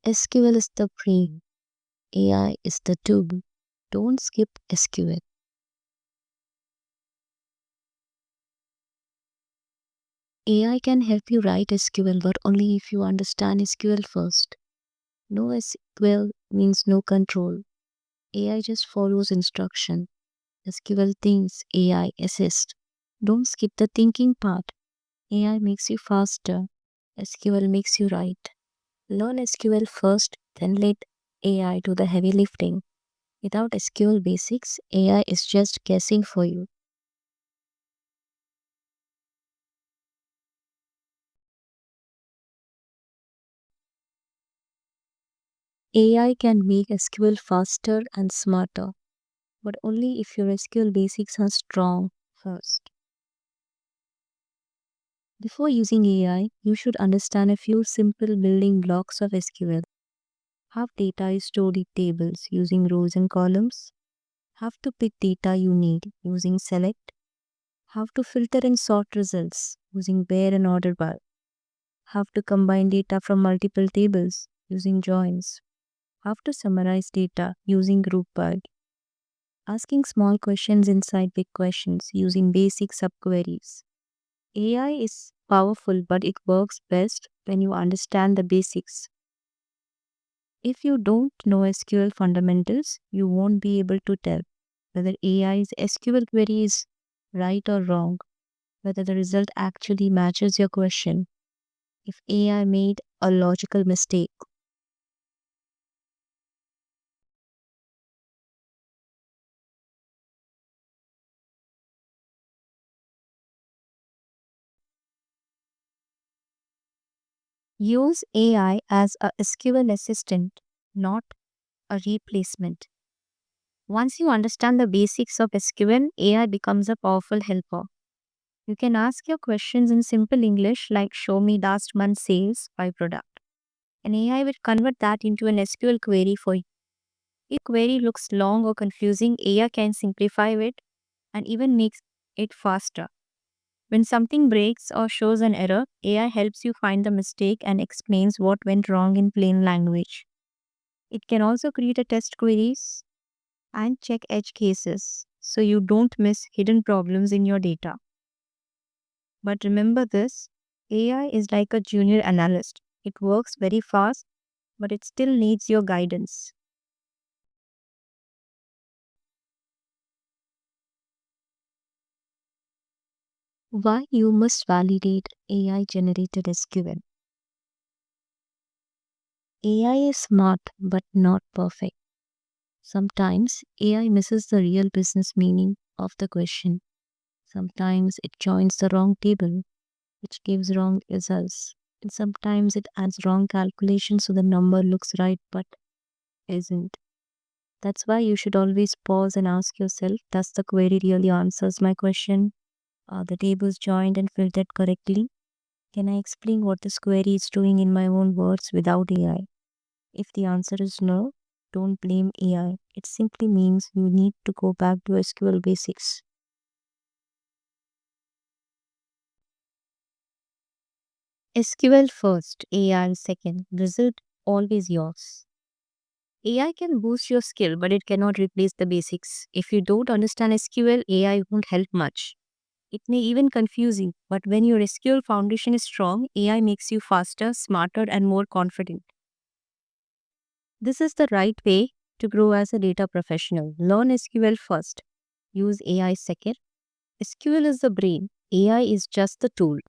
SQL is the brain. AI is the tool. Don't skip SQL. AI can help you write SQL, but only if you understand SQL first. No SQL means no control. AI just follows instruction. SQL thinks, AI assist. Don't skip the thinking part. AI makes you faster. SQL makes you write. Learn SQL first, then let AI do the heavy lifting. Without SQL basics, AI is just guessing for you. AI can make SQL faster and smarter, but only if your SQL basics are strong first. Before using AI, you should understand a few simple building blocks of SQL. How data is stored in tables using rows and columns. How to pick data you need using select. How to filter and sort results using where and order by. How to combine data from multiple tables using joins. How to summarize data using group by. Asking small questions inside big questions using basic subqueries. AI is powerful, but it works best when you understand the basics. If you don't know SQL fundamentals, you won't be able to tell whether AI's SQL query is right or wrong, whether the result actually matches your question, if AI made a logical mistake. Use AI as a SQL assistant, not a replacement. Once you understand the basics of SQL, AI becomes a powerful helper. You can ask your questions in simple English like show me last month's sales by product. And AI will convert that into an SQL query for you. If query looks long or confusing, AI can simplify it and even makes it faster. When something breaks or shows an error, AI helps you find the mistake and explains what went wrong in plain language. It can also create a test queries and check edge cases so you don't miss hidden problems in your data. But remember this, AI is like a junior analyst. It works very fast, but it still needs your guidance. Why you must validate AI generated SQL. AI is smart but not perfect. Sometimes AI misses the real business meaning of the question. Sometimes it joins the wrong table, which gives wrong results. And sometimes it adds wrong calculation so the number looks right but isn't. That's why you should always pause and ask yourself, does the query really answers my question? Are the tables joined and filtered correctly? Can I explain what this query is doing in my own words without AI? If the answer is no, don't blame AI. It simply means you need to go back to SQL basics. SQL first, AI second. Result always yours. AI can boost your skill, but it cannot replace the basics. If you don't understand SQL, AI won't help much. It may even confuse you, but when your SQL foundation is strong, AI makes you faster, smarter, and more confident. This is the right way to grow as a data professional. Learn SQL first, use AI second. SQL is the brain, AI is just the tool.